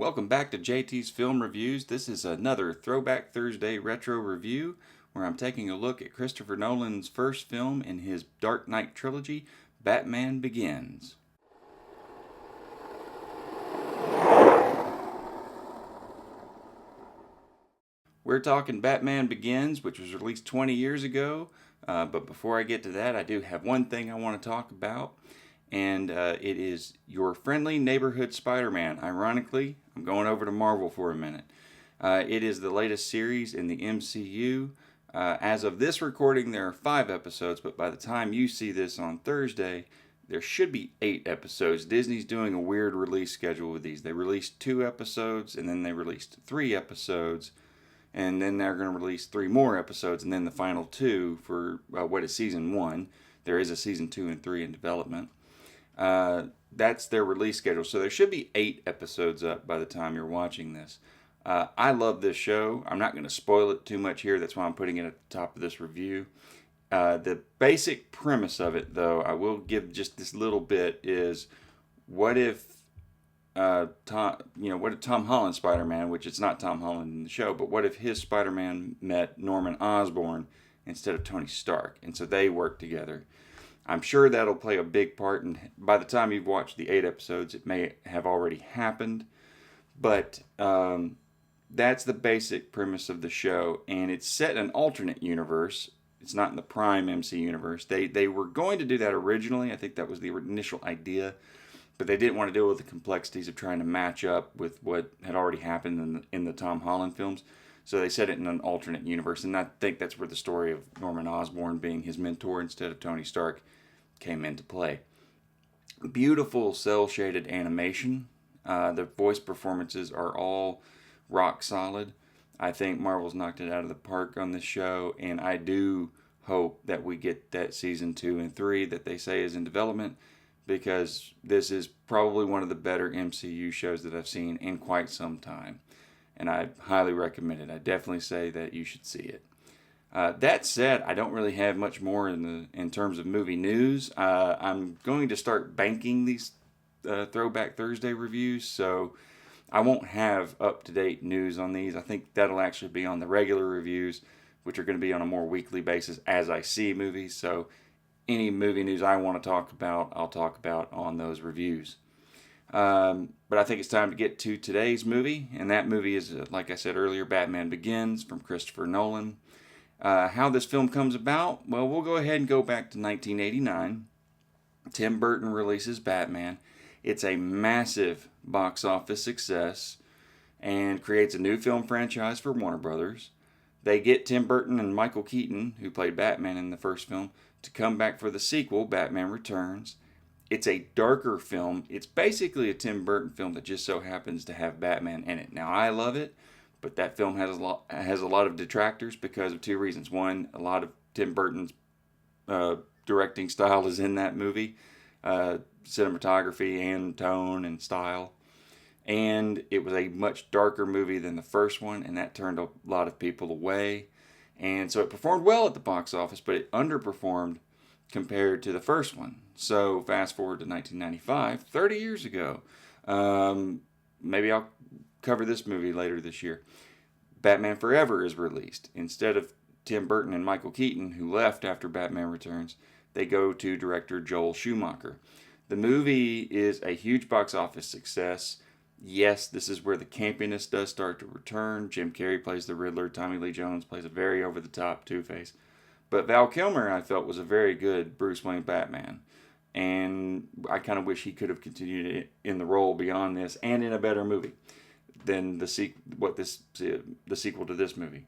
Welcome back to JT's Film Reviews. This is another Throwback Thursday retro review where I'm taking a look at Christopher Nolan's first film in his Dark Knight trilogy, Batman Begins. We're talking Batman Begins, which was released 20 years ago. But before I get to that, I do have one thing I want to talk about, and it is your friendly neighborhood Spider-Man. Ironically, I'm going over to Marvel for a minute. It is the latest series in the MCU. As of this recording, there are 5 episodes, but by the time you see this on Thursday, there should be 8 episodes. Disney's doing a weird release schedule with these. They released 2 episodes, and then they released 3 episodes, and then they're going to release 3 more episodes, and then the final 2 for what is season 1. There is a season 2 and 3 in development. That's their release schedule. So there should be 8 episodes up by the time you're watching this. I love this show. I'm not going to spoil it too much here. That's why I'm putting it at the top of this review. The basic premise of it, though, I will give just this little bit, is what if what if Tom Holland's Spider-Man, which it's not Tom Holland in the show, but what if his Spider-Man met Norman Osborn instead of Tony Stark? And so they work together. I'm sure that'll play a big part, and by the time you've watched the 8 episodes, it may have already happened. But that's the basic premise of the show, and it's set in an alternate universe. It's not in the Prime MC universe. They were going to do that originally. I think that was the initial idea, but they didn't want to deal with the complexities of trying to match up with what had already happened in the Tom Holland films. So they set it in an alternate universe, and I think that's where the story of Norman Osborn being his mentor instead of Tony Stark came into play. Beautiful cel-shaded animation. The voice performances are all rock solid. I think Marvel's knocked it out of the park on this show, and I do hope that we get that season 2 and 3 that they say is in development, because this is probably one of the better MCU shows that I've seen in quite some time. And I highly recommend it. I definitely say that you should see it. That said, I don't really have much more in terms of movie news. I'm going to start banking these Throwback Thursday reviews, so I won't have up-to-date news on these. I think that'll actually be on the regular reviews, which are going to be on a more weekly basis as I see movies. So any movie news I want to talk about, I'll talk about on those reviews. But I think it's time to get to today's movie, and that movie is, like I said earlier, Batman Begins from Christopher Nolan. How this film comes about? Well, we'll go ahead and go back to 1989. Tim Burton releases Batman. It's a massive box office success and creates a new film franchise for Warner Brothers. They get Tim Burton and Michael Keaton, who played Batman in the first film, to come back for the sequel, Batman Returns. It's a darker film. It's basically a Tim Burton film that just so happens to have Batman in it. Now, I love it, but that film has a lot of detractors because of 2 reasons. One, a lot of Tim Burton's directing style is in that movie, cinematography and tone and style. And it was a much darker movie than the first one, and that turned a lot of people away. And so it performed well at the box office, but it underperformed compared to the first one. So fast forward to 1995, 30 years ago. Maybe I'll cover this movie later this year. Batman Forever is released. Instead of Tim Burton and Michael Keaton, who left after Batman Returns, they go to director Joel Schumacher. The movie is a huge box office success. Yes, this is where the campiness does start to return. Jim Carrey plays the Riddler. Tommy Lee Jones plays a very over-the-top Two-Face. But Val Kilmer, I felt, was a very good Bruce Wayne Batman. And I kind of wish he could have continued in the role beyond this and in a better movie than the sequel to this movie.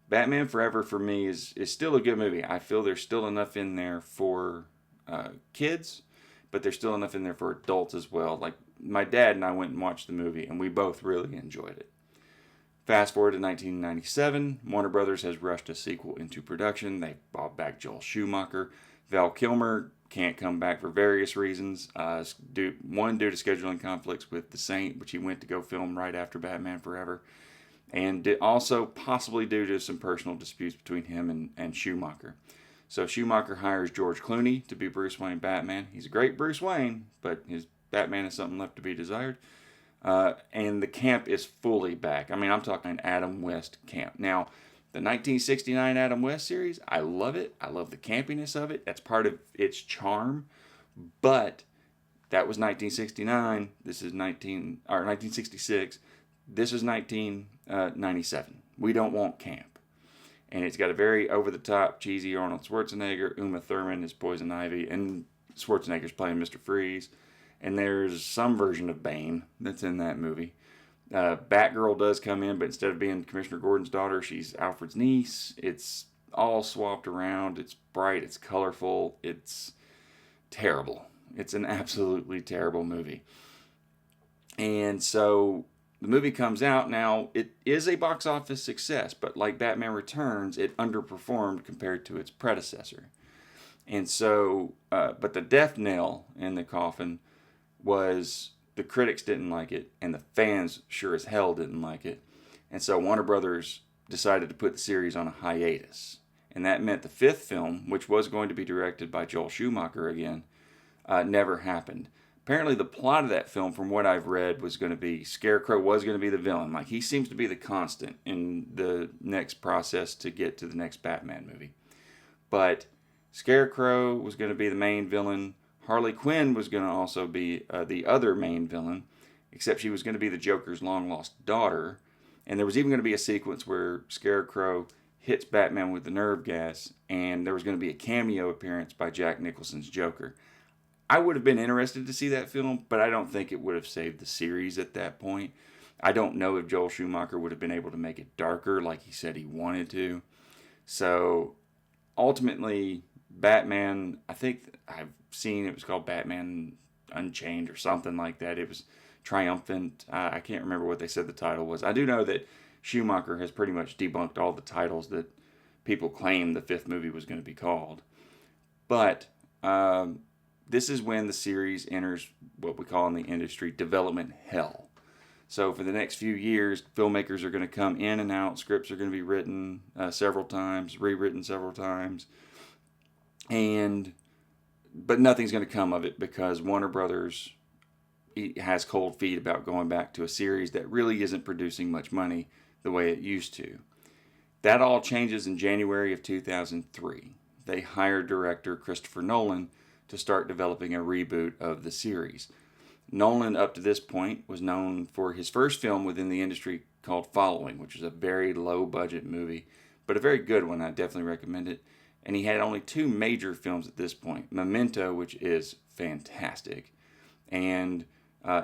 Batman Forever, for me, is still a good movie. I feel there's still enough in there for kids, but there's still enough in there for adults as well. Like, my dad and I went and watched the movie, and we both really enjoyed it. Fast forward to 1997, Warner Brothers has rushed a sequel into production. They brought back Joel Schumacher. Val Kilmer can't come back for various reasons. Due to scheduling conflicts with The Saint, which he went to go film right after Batman Forever. And also possibly due to some personal disputes between him and Schumacher. So Schumacher hires George Clooney to be Bruce Wayne Batman. He's a great Bruce Wayne, but his Batman is something left to be desired. And the camp is fully back. I mean, I'm talking Adam West camp. Now, the 1969 Adam West series, I love it. I love the campiness of it. That's part of its charm. But that was 1969. This is 1966. This is 1997. We don't want camp. And it's got a very over-the-top, cheesy Arnold Schwarzenegger. Uma Thurman is Poison Ivy, and Schwarzenegger's playing Mr. Freeze. And there's some version of Bane that's in that movie. Batgirl does come in, but instead of being Commissioner Gordon's daughter, she's Alfred's niece. It's all swapped around. It's bright. It's colorful. It's terrible. It's an absolutely terrible movie. And so the movie comes out. Now, it is a box office success, but like Batman Returns, it underperformed compared to its predecessor. And so, but the death knell in the coffin was the critics didn't like it, and the fans sure as hell didn't like it. And so Warner Brothers decided to put the series on a hiatus. And that meant the fifth film, which was going to be directed by Joel Schumacher again, never happened. Apparently the plot of that film, from what I've read, was going to be Scarecrow was going to be the villain. Like, he seems to be the constant in the next process to get to the next Batman movie. But Scarecrow was going to be the main villain. Harley Quinn was going to also be the other main villain, except she was going to be the Joker's long-lost daughter. And there was even going to be a sequence where Scarecrow hits Batman with the nerve gas, and there was going to be a cameo appearance by Jack Nicholson's Joker. I would have been interested to see that film, but I don't think it would have saved the series at that point. I don't know if Joel Schumacher would have been able to make it darker like he said he wanted to. So ultimately, Batman, I think I've seen it was called Batman Unchained or something like that. It was triumphant. I can't remember what they said the title was. I do know that Schumacher has pretty much debunked all the titles that people claim the fifth movie was going to be called. But this is when the series enters what we call in the industry development hell. So for the next few years, filmmakers are going to come in and out. Scripts are going to be written several times, rewritten several times. But nothing's going to come of it because Warner Brothers has cold feet about going back to a series that really isn't producing much money the way it used to. That all changes in January of 2003. They hired director Christopher Nolan to start developing a reboot of the series. Nolan, up to this point, was known for his first film within the industry called Following, which is a very low-budget movie, but a very good one. I definitely recommend it. And he had only two major films at this point, Memento, which is fantastic, and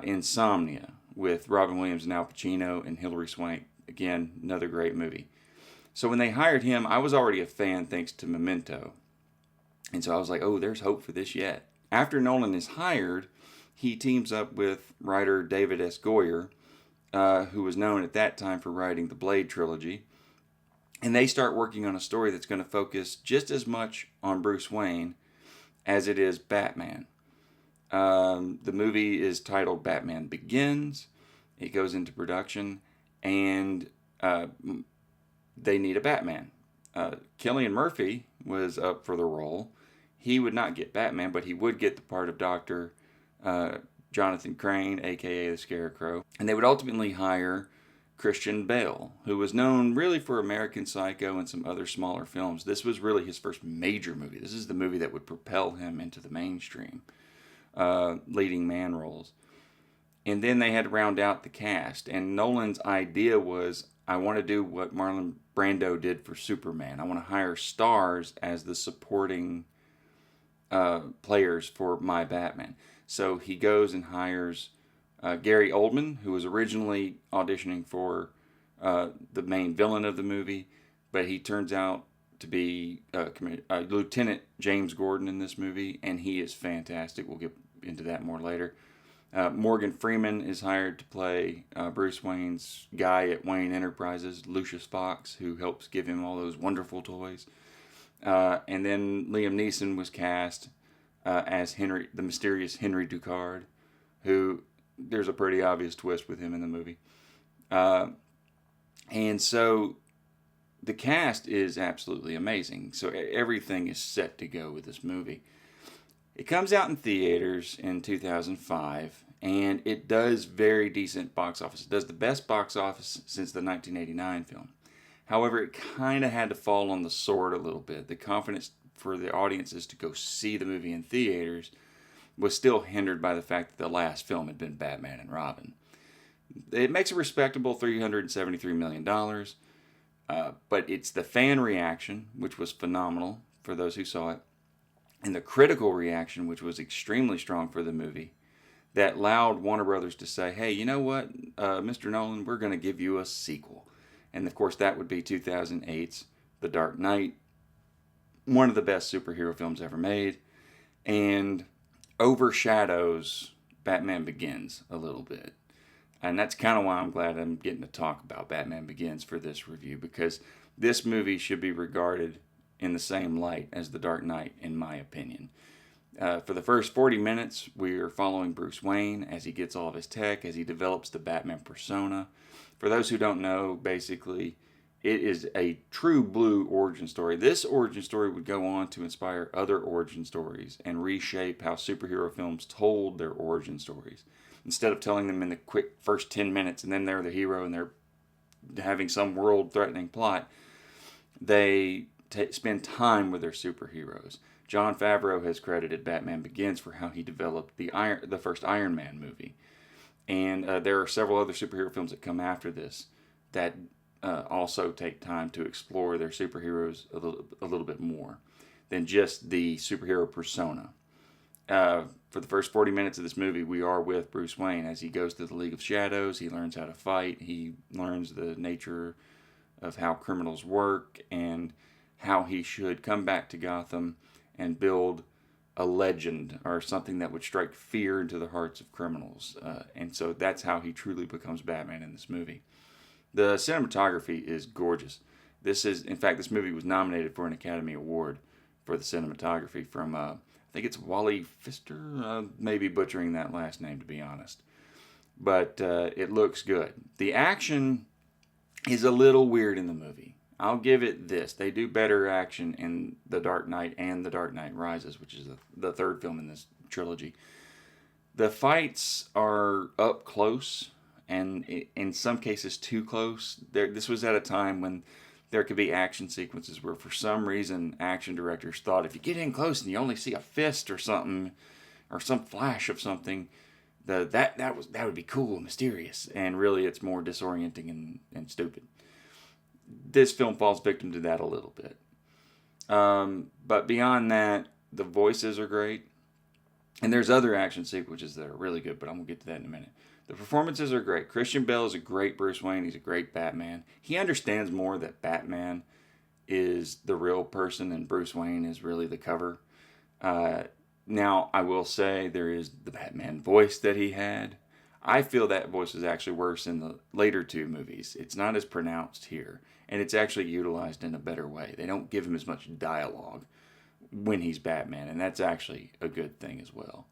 Insomnia, with Robin Williams and Al Pacino and Hilary Swank. Again, another great movie. So when they hired him, I was already a fan thanks to Memento. And so I was like, oh, there's hope for this yet. After Nolan is hired, he teams up with writer David S. Goyer, who was known at that time for writing the Blade trilogy. And they start working on a story that's going to focus just as much on Bruce Wayne as it is Batman. The movie is titled Batman Begins. It goes into production, and they need a Batman. Cillian Murphy was up for the role. He would not get Batman, but he would get the part of Dr. Jonathan Crane, a.k.a. the Scarecrow. And they would ultimately hire Christian Bale, who was known really for American Psycho and some other smaller films. This was really his first major movie. This is the movie that would propel him into the mainstream leading man roles. And then they had to round out the cast. And Nolan's idea was, I want to do what Marlon Brando did for Superman. I want to hire stars as the supporting players for my Batman. So he goes and hires Gary Oldman, who was originally auditioning for the main villain of the movie, but he turns out to be Lieutenant James Gordon in this movie, and he is fantastic. We'll get into that more later. Morgan Freeman is hired to play Bruce Wayne's guy at Wayne Enterprises, Lucius Fox, who helps give him all those wonderful toys. And then Liam Neeson was cast as Henry, the mysterious Henry Ducard, who there's a pretty obvious twist with him in the movie. And so the cast is absolutely amazing. So everything is set to go with this movie. It comes out in theaters in 2005. And it does very decent box office. It does the best box office since the 1989 film. However, it kind of had to fall on the sword a little bit. The confidence for the audiences to go see the movie in theaters was still hindered by the fact that the last film had been Batman and Robin. It makes a respectable $373 million, but it's the fan reaction, which was phenomenal for those who saw it, and the critical reaction, which was extremely strong for the movie, that allowed Warner Brothers to say, hey, you know what, Mr. Nolan, we're going to give you a sequel. And of course, that would be 2008's The Dark Knight, one of the best superhero films ever made, and overshadows Batman Begins a little bit. And that's kind of why I'm glad I'm getting to talk about Batman Begins for this review, because this movie should be regarded in the same light as The Dark Knight, in my opinion. For the first 40 minutes, we are following Bruce Wayne as he gets all of his tech, as he develops the Batman persona. For those who don't know, basically, it is a true blue origin story. This origin story would go on to inspire other origin stories and reshape how superhero films told their origin stories. Instead of telling them in the quick first 10 minutes and then they're the hero and they're having some world-threatening plot, they spend time with their superheroes. Jon Favreau has credited Batman Begins for how he developed the first Iron Man movie. And there are several other superhero films that come after this that also take time to explore their superheroes a little bit more than just the superhero persona. For the first 40 minutes of this movie, we are with Bruce Wayne as he goes through the League of Shadows. He learns how to fight. He learns the nature of how criminals work and how he should come back to Gotham and build a legend or something that would strike fear into the hearts of criminals. And so that's how he truly becomes Batman in this movie. The cinematography is gorgeous. In fact, this movie was nominated for an Academy Award for the cinematography from, I think it's Wally Pfister, maybe butchering that last name to be honest. But it looks good. The action is a little weird in the movie. I'll give it this. They do better action in The Dark Knight and The Dark Knight Rises, which is the third film in this trilogy. The fights are up close, and in some cases too close. This was at a time when there could be action sequences where for some reason action directors thought if you get in close and you only see a fist or something, or some flash of something, that would be cool and mysterious. And really it's more disorienting and stupid. This film falls victim to that a little bit. But beyond that, the voices are great. And there's other action sequences that are really good, but I'm going to get to that in a minute. The performances are great. Christian Bale is a great Bruce Wayne. He's a great Batman. He understands more that Batman is the real person and Bruce Wayne is really the cover. Now, I will say there is the Batman voice that he had. I feel that voice is actually worse in the later two movies. It's not as pronounced here, and it's actually utilized in a better way. They don't give him as much dialogue when he's Batman, and that's actually a good thing as well.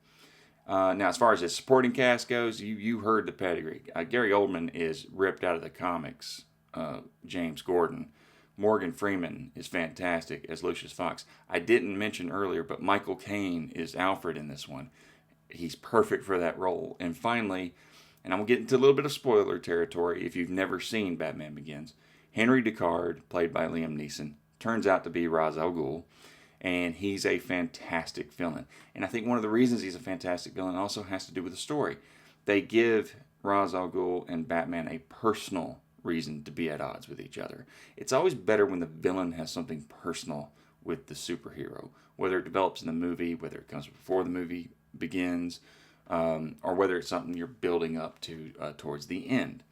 Now, as far as his supporting cast goes, you heard the pedigree. Gary Oldman is ripped out of the comics. James Gordon. Morgan Freeman is fantastic as Lucius Fox. I didn't mention earlier, but Michael Caine is Alfred in this one. He's perfect for that role. And finally, and I'm going to get into a little bit of spoiler territory if you've never seen Batman Begins, Henry Deckard, played by Liam Neeson, turns out to be Ra's al Ghul. And he's a fantastic villain. And I think one of the reasons he's a fantastic villain also has to do with the story. They give Ra's al Ghul and Batman a personal reason to be at odds with each other. It's always better when the villain has something personal with the superhero, whether it develops in the movie, whether it comes before the movie begins, or whether it's something you're building up to towards the end.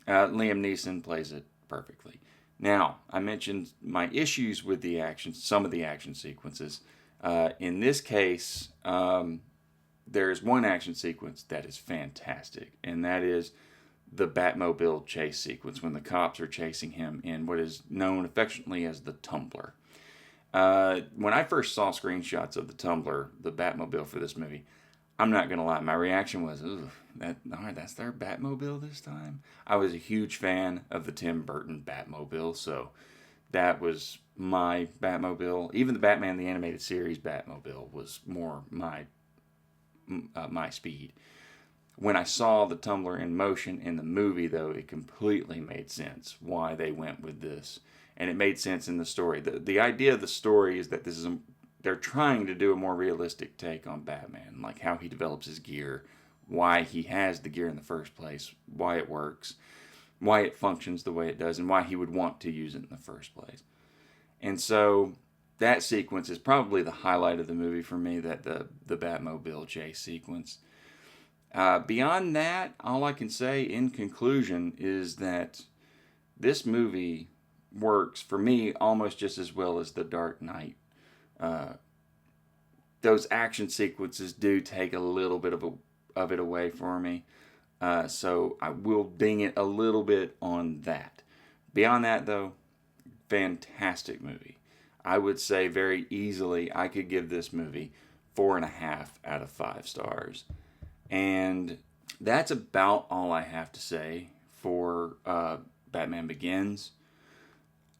Liam Neeson plays it perfectly. Now, I mentioned my issues with the action, some of the action sequences. In this case, there's one action sequence that is fantastic, and that is the Batmobile chase sequence when the cops are chasing him in what is known affectionately as the Tumbler. When I first saw screenshots of the Tumbler, the Batmobile for this movie, I'm not going to lie, my reaction was, all right, that's their Batmobile this time? I was a huge fan of the Tim Burton Batmobile, so that was my Batmobile. Even the Batman the Animated Series Batmobile was more my speed. When I saw the tumbler in motion in the movie, though, it completely made sense why they went with this. And it made sense in the story. The idea of the story is that they're trying to do a more realistic take on Batman, like how he develops his gear, why he has the gear in the first place, why it works, why it functions the way it does, and why he would want to use it in the first place. And so that sequence is probably the highlight of the movie for me, that the Batmobile chase sequence. Beyond that, all I can say in conclusion is that this movie works for me almost just as well as The Dark Knight. Those action sequences do take a little bit of it away for me. So I will ding it a little bit on that. Beyond that, though, fantastic movie. I would say very easily I could give this movie 4.5 out of 5 stars. And that's about all I have to say for Batman Begins.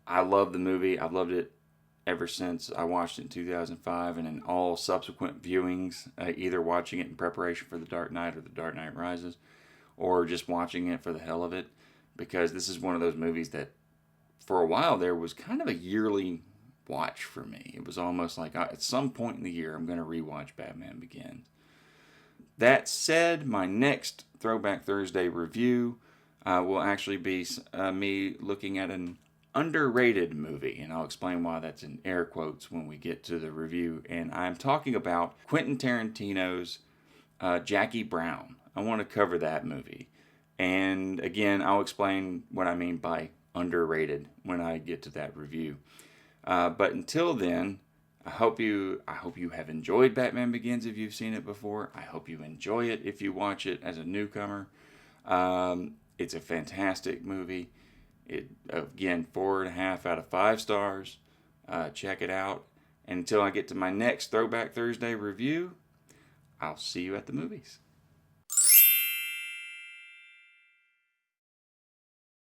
I love the movie. I've loved it ever since I watched it in 2005, and in all subsequent viewings, either watching it in preparation for The Dark Knight or The Dark Knight Rises, or just watching it for the hell of it, because this is one of those movies that for a while there was kind of a yearly watch for me. It was almost like at some point in the year I'm going to rewatch Batman Begins. That said, my next Throwback Thursday review will actually be me looking at an underrated movie, and I'll explain why that's in air quotes when we get to the review. And I'm talking about Quentin Tarantino's Jackie Brown. I want to cover that movie. And again, I'll explain what I mean by underrated when I get to that review. But until then, I hope you have enjoyed Batman Begins if you've seen it before. I hope you enjoy it if you watch it as a newcomer. It's a fantastic movie. It, again, 4.5 out of 5 stars. Check it out. And until I get to my next Throwback Thursday review, I'll see you at the movies.